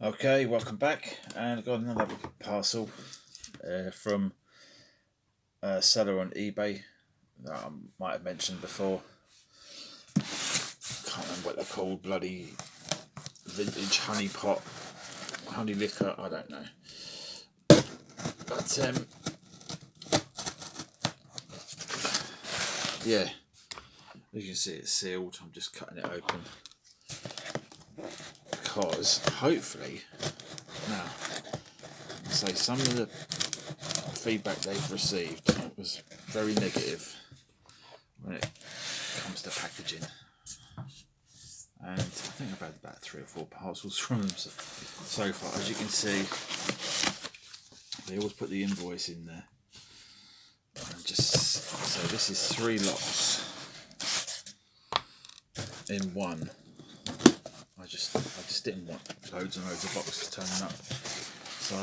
Okay, welcome back, and I got another parcel from a seller on eBay that I might have mentioned before. Can't remember what they're called, bloody vintage honey pot, honey liquor, I don't know. But yeah, as you can see it's sealed. I'm just cutting it open because hopefully, now, say some of the feedback they've received was very negative when it comes to packaging, and I think I've had about 3 or 4 parcels from them so far. As you can see, they always put the invoice in there, and just so this is 3 lots in one. I just didn't want loads and loads of boxes turning up, so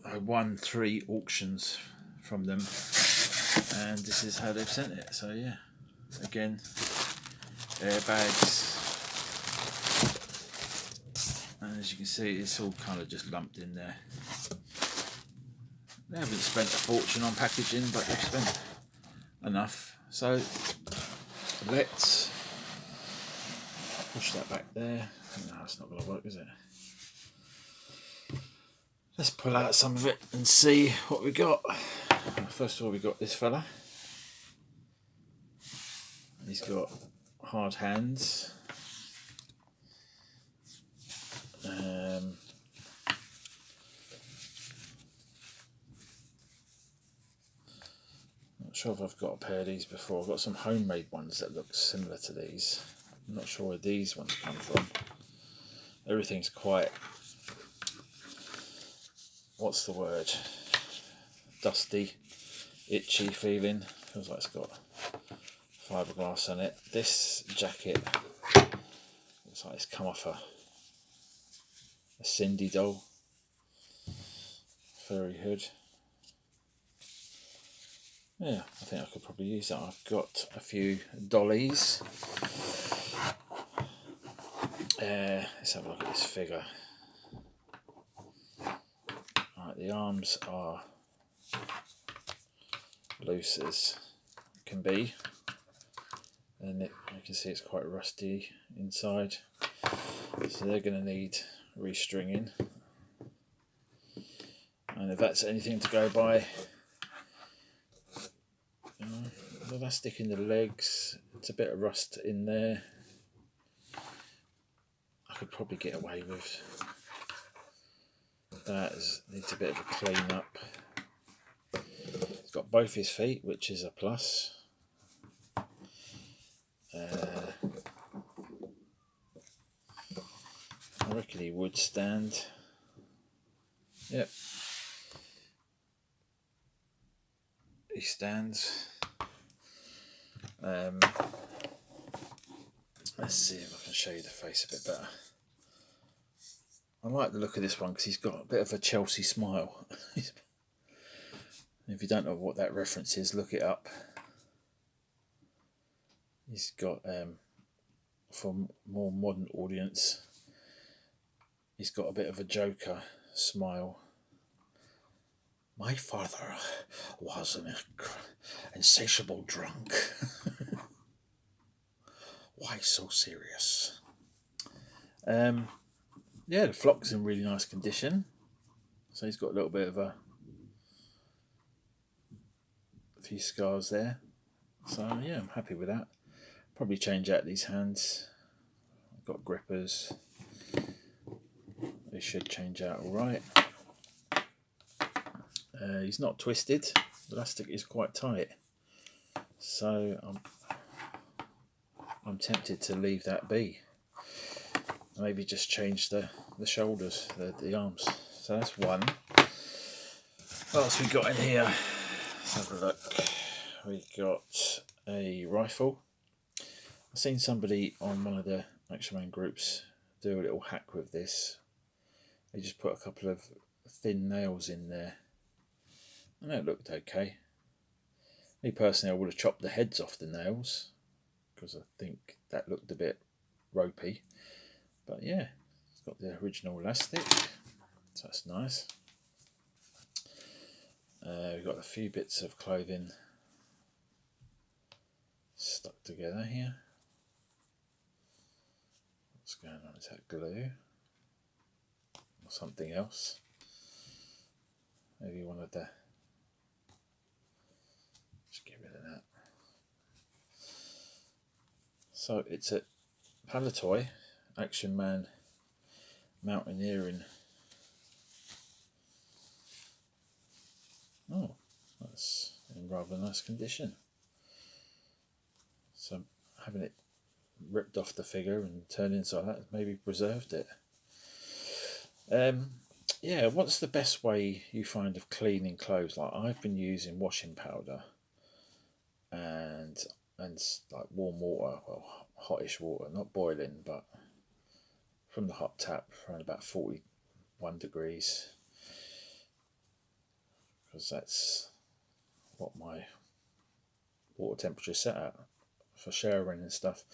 I won 3 auctions from them, and this is how they've sent it. So yeah, again, airbags, and as you can see it's all kind of just lumped in there. They haven't spent a fortune on packaging, but they've spent enough. So let's push that back there. No, it's not going to work, is it? Let's pull out some of it and see what we got. First of all, we got this fella. He's got hard hands. Not sure if I've got a pair of these before. I've got some homemade ones that look similar to these. I'm not sure where these ones come from. Everything's quite, what's the word? Dusty, itchy feeling. Feels like it's got fiberglass on it. This jacket looks like it's come off a Cindy doll. Furry hood. Yeah, I think I could probably use that. I've got a few dollies. Let's have a look at this figure. Right, the arms are loose as can be, and you can see it's quite rusty inside, so they're going to need restringing. And if that's anything to go by, the elastic in the legs, it's a bit of rust in there. I could probably get away with that. Needs a bit of a clean up. He's got both his feet, which is a plus. I reckon he would stand. Yep, he stands. Let's see if I can show you the face a bit better. I like the look of this one because he's got a bit of a Chelsea smile. If you don't know what that reference is, look it up. He's got, for a more modern audience, he's got a bit of a Joker smile. My father was an insatiable drunk. Why so serious? Yeah, the flock's in really nice condition. So he's got a little bit of a few scars there. So yeah, I'm happy with that. Probably change out these hands. I've got grippers. They should change out all right. He's not twisted. The elastic is quite tight. So I'm tempted to leave that be. Maybe just change the shoulders, the arms. So that's one. What else we got in here? Let's have a look. We got a rifle. I've seen somebody on one of the Action Man groups do a little hack with this. They just put a couple of thin nails in there, and it looked okay. Me personally, I would have chopped the heads off the nails because I think that looked a bit ropey. But yeah, it's got the original elastic, so that's nice. We've got a few bits of clothing stuck together here. What's going on? Is that glue or something else? Maybe one of the... Just get rid of that. So it's a Palatoy Action Man mountaineering. Oh, that's in rather nice condition. So having it ripped off the figure and turned inside that maybe preserved it. Yeah, what's the best way you find of cleaning clothes? Like I've been using washing powder and like warm water, well, hotish water, not boiling, but from the hot tap around about 41 degrees, because that's what my water temperature is set at for showering and stuff.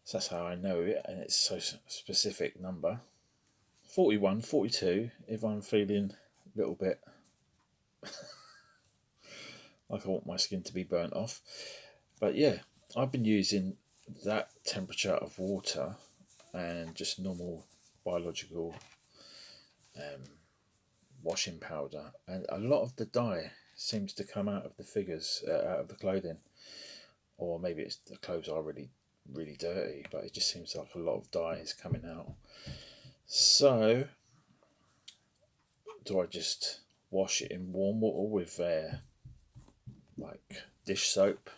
So that's how I know it, and it's so specific number. 41, 42 if I'm feeling a little bit like I want my skin to be burnt off. But yeah, I've been using that temperature of water and just normal biological washing powder, and a lot of the dye seems to come out of the figures, out of the clothing, or maybe it's the clothes are really dirty, but it just seems like a lot of dye is coming out. So do I just wash it in warm water with like dish soap,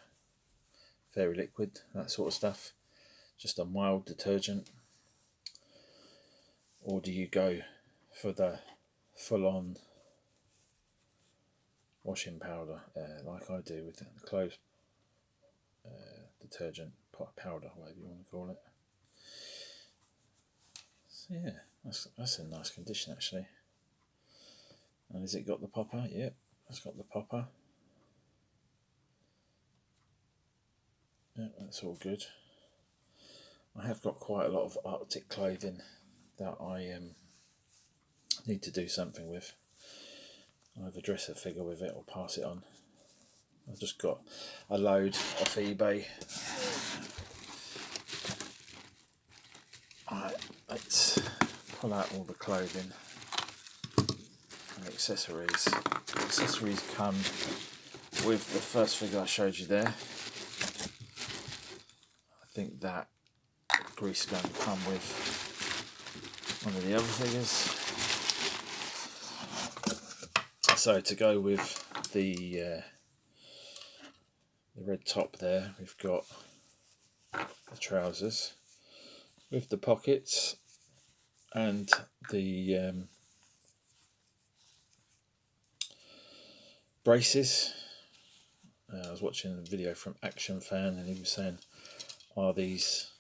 fairy liquid, that sort of stuff, just a mild detergent, or do you go for the full-on washing powder like I do with the clothes detergent powder, whatever you want to call it? So yeah, that's in nice condition actually. And has it got the popper? Yep, it's got the popper. Yeah, that's all good. I have got quite a lot of Arctic clothing that I need to do something with. Either dress a figure with it or pass it on. I've just got a load off eBay. Alright, let's pull out all the clothing and accessories. The accessories come with the first figure I showed you there. I think that grease gun come with one of the other figures. So to go with the red top there, we've got the trousers with the pockets and the braces. I was watching a video from Action Fan and he was saying, are these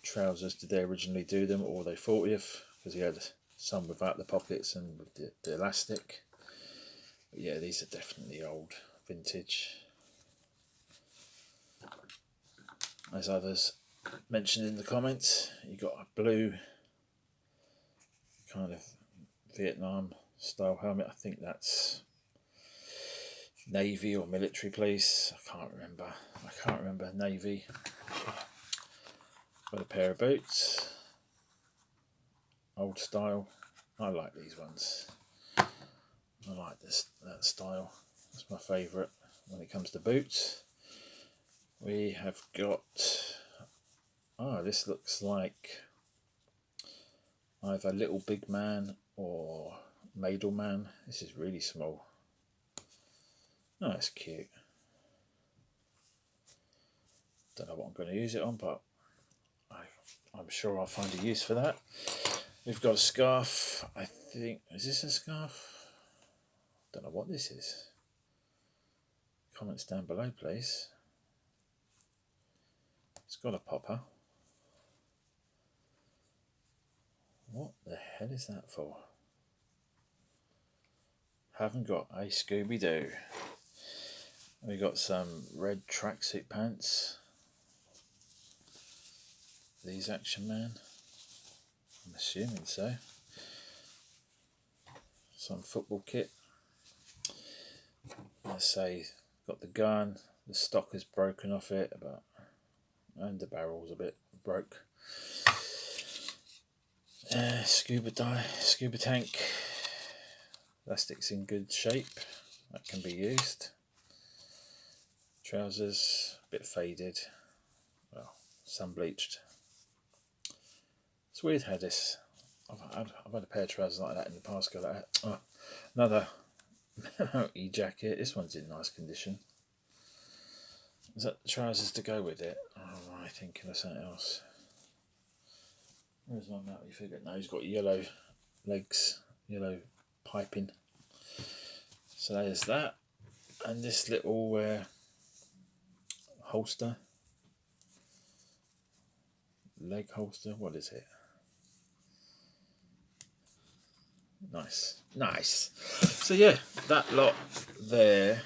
trousers, did they originally do them or were they 40th? Because he had some without the pockets and with the elastic. But yeah, these are definitely old, vintage. As others mentioned in the comments, you got a blue kind of Vietnam style helmet. I think that's Navy or military police. I can't remember. Navy. Got a pair of boots. Old style. I like these ones. I like that style. That's my favourite when it comes to boots. We have got, this looks like either Little Big Man or Maidel Man. This is really small. Oh, that's cute. Don't know what I'm going to use it on, but I'm sure I'll find a use for that. We've got a scarf. I think, is this a scarf? Don't know what this is. Comments down below, please. It's got a popper. What the hell is that for? Haven't got a Scooby-Doo. We got some red tracksuit pants. These Action Man. assuming so. Some football kit. Let's say got the gun, the stock is broken off it, and the barrel's a bit broke. Scuba tank. Plastic's in good shape. That can be used. Trousers, a bit faded. Well, sun bleached. It's weird how this. I've had a pair of trousers like that in the past. Go like that. Oh, another e-jacket. This one's in nice condition. Is that the trousers to go with it? Or am I thinking of something else? Where's my Mountie figure? No, he's got yellow legs, yellow piping. So there's that. And this little holster. Leg holster. What is it? Nice. So yeah, that lot there,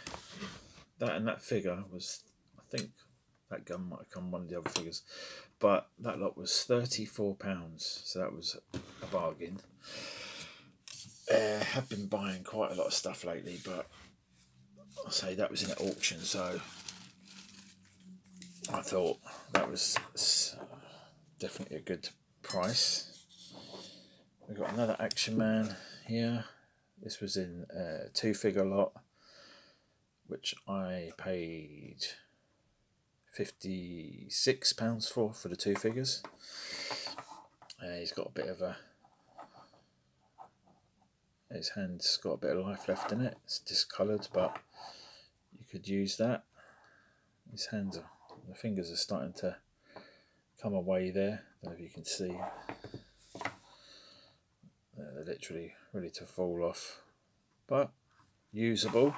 that and that figure was, I think that gun might have come one of the other figures, but that lot was £34, so that was a bargain. Have been buying quite a lot of stuff lately, but I'll say that was in an auction, so I thought that was definitely a good price. We've got another Action Man here. This was in a 2-figure lot, which I paid £56 for the 2 figures. He's got a bit of his hand's got a bit of life left in it. It's discoloured, but you could use that. His hands the fingers are starting to come away there. I don't know if you can see. They're literally ready to fall off, but usable.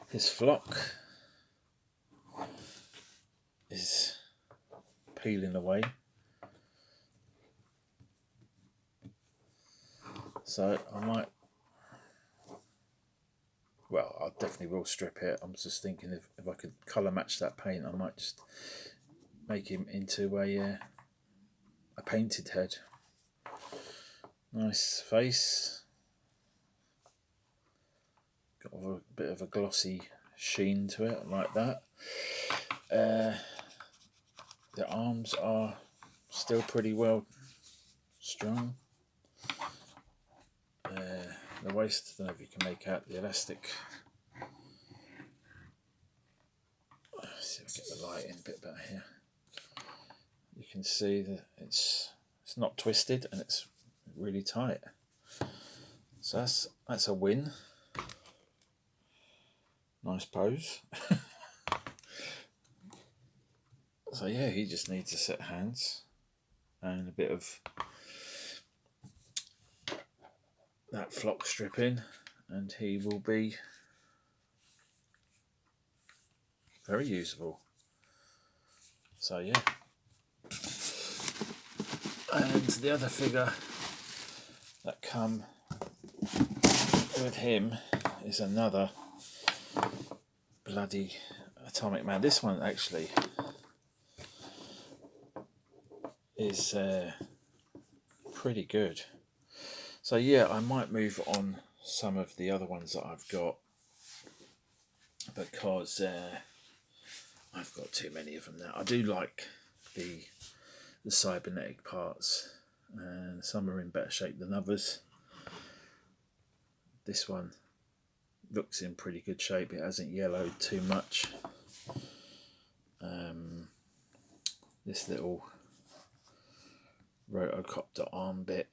His flock is peeling away, so I might, well, I definitely will strip it. I'm just thinking if I could colour match that paint, I might just make him into a painted head. Nice face, got a bit of a glossy sheen to it, like that. The arms are still pretty well strong. The waist, I don't know if you can make out the elastic. Let's see if I get the light in a bit better here. You can see that it's not twisted and it's really tight. So that's a win. Nice pose. So yeah, he just needs a set of hands and a bit of that flock stripping, and he will be very usable. So yeah. And the other figure that come with him is another bloody Atomic Man. This one actually is pretty good. So yeah, I might move on some of the other ones that I've got, because I've got too many of them now. I do like the cybernetic parts, and some are in better shape than others. This one looks in pretty good shape. It hasn't yellowed too much. This little rotocopter arm bit,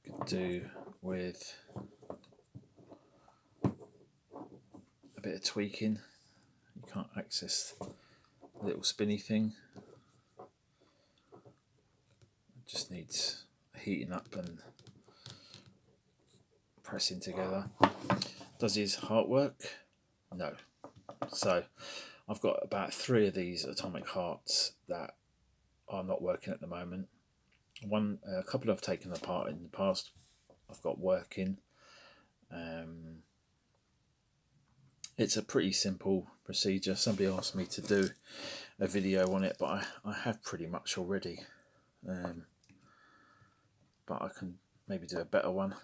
could do with a bit of tweaking. You can't access the little spinny thing. It just needs heating up and pressing together. Does his heart work? No. So I've got about 3 of these atomic hearts that are not working at the moment. A couple I've taken apart in the past, I've got working. It's a pretty simple procedure. Somebody asked me to do a video on it, but I have pretty much already. But I can maybe do a better one.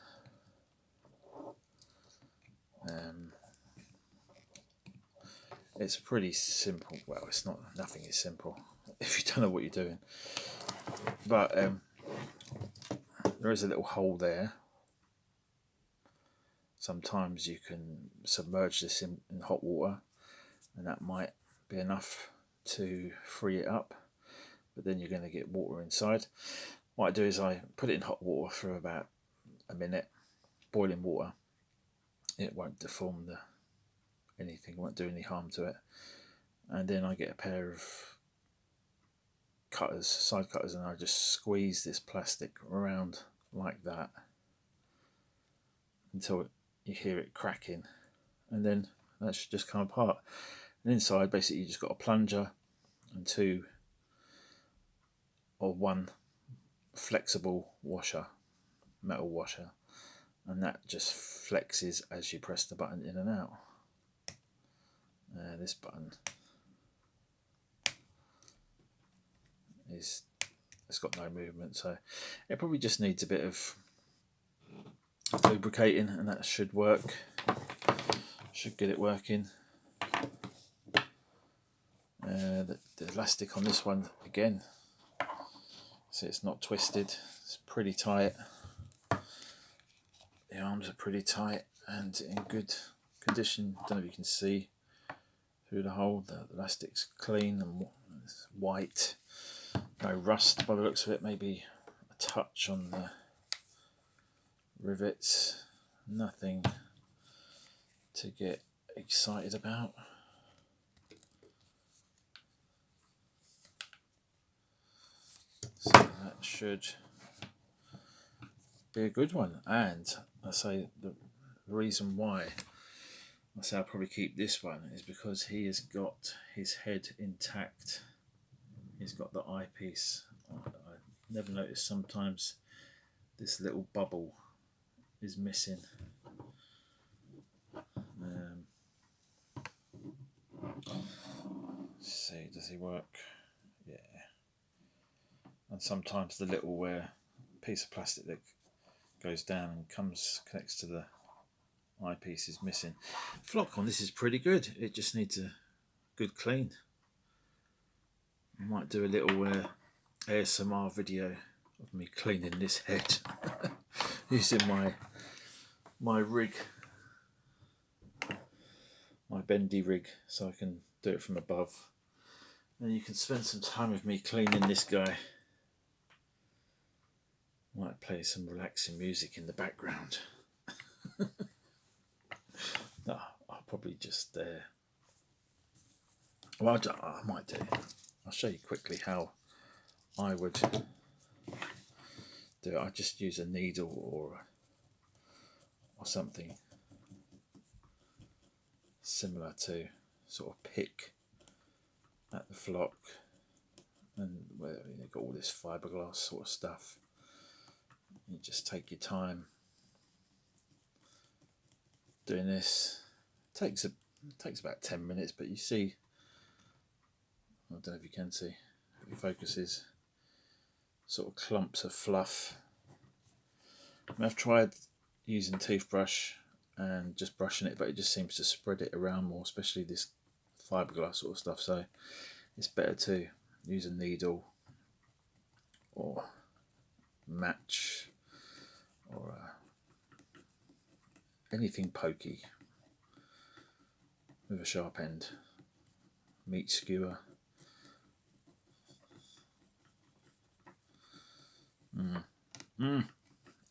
It's pretty simple. Well, it's not. Nothing is simple if you don't know what you're doing. But there is a little hole there. Sometimes you can submerge this in hot water, and that might be enough to free it up. But then you're going to get water inside. What I do is I put it in hot water for about a minute, boiling water. It won't deform anything, won't do any harm to it. And then I get a pair of cutters, side cutters, and I just squeeze this plastic around like that until you hear it cracking, and then that should just come apart. And inside, basically, you just got a plunger and one flexible washer, metal washer, and that just flexes as you press the button in and out. This button it's got no movement, so it probably just needs a bit of lubricating, and that should work. Should get it working. The elastic on this one again, so it's not twisted. It's pretty tight. The arms are pretty tight and in good condition. Don't know if you can see through the hole. The elastic's clean and it's white. No rust by the looks of it. Maybe a touch on the rivets. Nothing to get excited about. So that should be a good one. And I say the reason why I say I'll probably keep this one is because he has got his head intact. He's got the eyepiece. I never noticed sometimes this little bubble is missing. Let's see, does he work? Yeah. And sometimes the little piece of plastic that goes down and connects to the eyepiece is missing. Flock on this is pretty good. It just needs a good clean. I might do a little ASMR video of me cleaning this head using my rig, my bendy rig, so I can do it from above. And you can spend some time with me cleaning this guy. Might play some relaxing music in the background. No, I'll probably just well, I might do. I'll show you quickly how I would do it. I just use a needle or something similar to sort of pick at the flock, and where you've got all this fiberglass sort of stuff. You just take your time doing this. It takes about 10 minutes, but you see, I don't know if you can see, if it focuses, sort of clumps of fluff. I've tried using toothbrush and just brushing it, but it just seems to spread it around more, especially this fiberglass sort of stuff. So it's better to use a needle or match or anything pokey with a sharp end, meat skewer.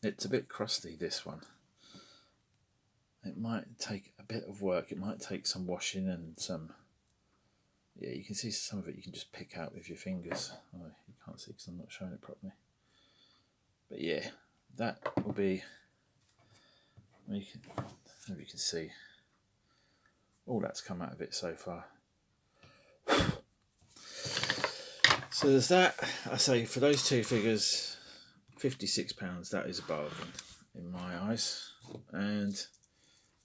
It's a bit crusty, this one. It might take a bit of work. It might take some washing and some, yeah, you can see some of it you can just pick out with your fingers. Oh, you can't see because I'm not showing it properly. But yeah, that will be, I don't know if you can see, all that's come out of it so far. So there's that. I say for those two figures, £56, that is a bargain in my eyes. And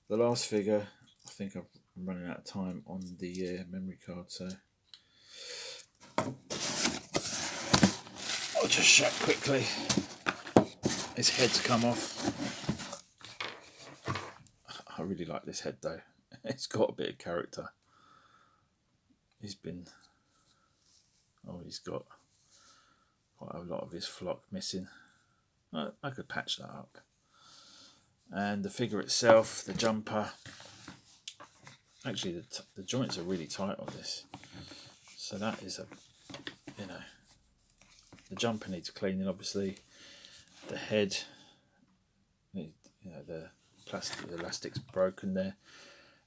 the last figure, I think I'm running out of time on the memory card, so just show quickly. His head's come off. I really like this head though. It's got a bit of character. He's got quite a lot of his flock missing. I could patch that up. And the figure itself, the jumper, actually the joints are really tight on this. So that is the jumper needs cleaning obviously. The head, the plastic, the elastic's broken there.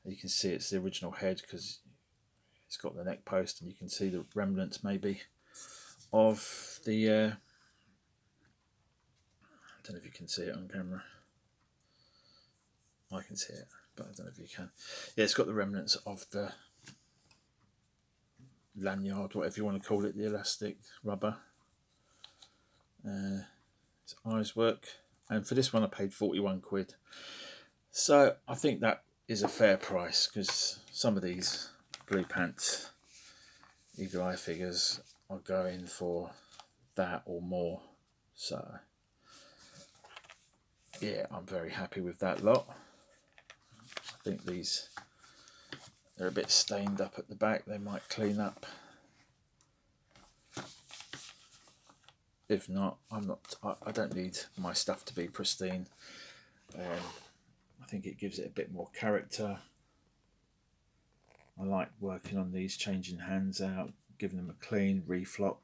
You can see it's the original head because it's got the neck post, and you can see the remnants maybe of the I don't know if you can see it on camera. I can see it, but I don't know if you can. Yeah, it's got the remnants of the lanyard, whatever you want to call it, the elastic rubber. It's eyes work, and for this one I paid 41 quid. So I think that is a fair price, because some of these Blue Pants Eagle Eye figures are going for that or more. So yeah, I'm very happy with that lot. I think they're a bit stained up at the back. They might clean up. If not, I don't need my stuff to be pristine. I think it gives it a bit more character. I like working on these, changing hands out, giving them a clean reflock,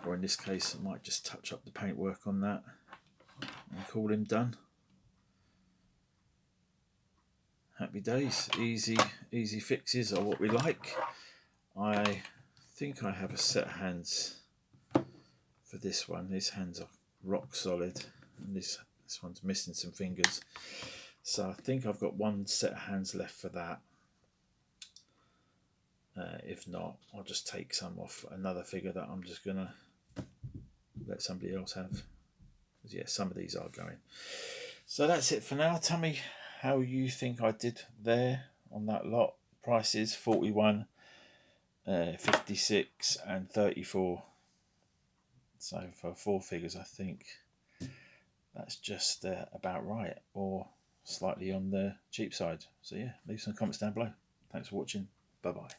or in this case I might just touch up the paintwork on that and call him done. Happy days. Easy fixes are what we like. I think I have a set of hands for this one. These hands are rock solid, and this one's missing some fingers. So I think I've got one set of hands left for that. If not, I'll just take some off another figure that I'm just gonna let somebody else have. Yeah, some of these are going. So that's it for now. Tell me how you think I did there on that lot. Prices 41, 56 and 34. So for 4 figures I think that's just about right, or slightly on the cheap side. So yeah, leave some comments down below. Thanks for watching. Bye bye.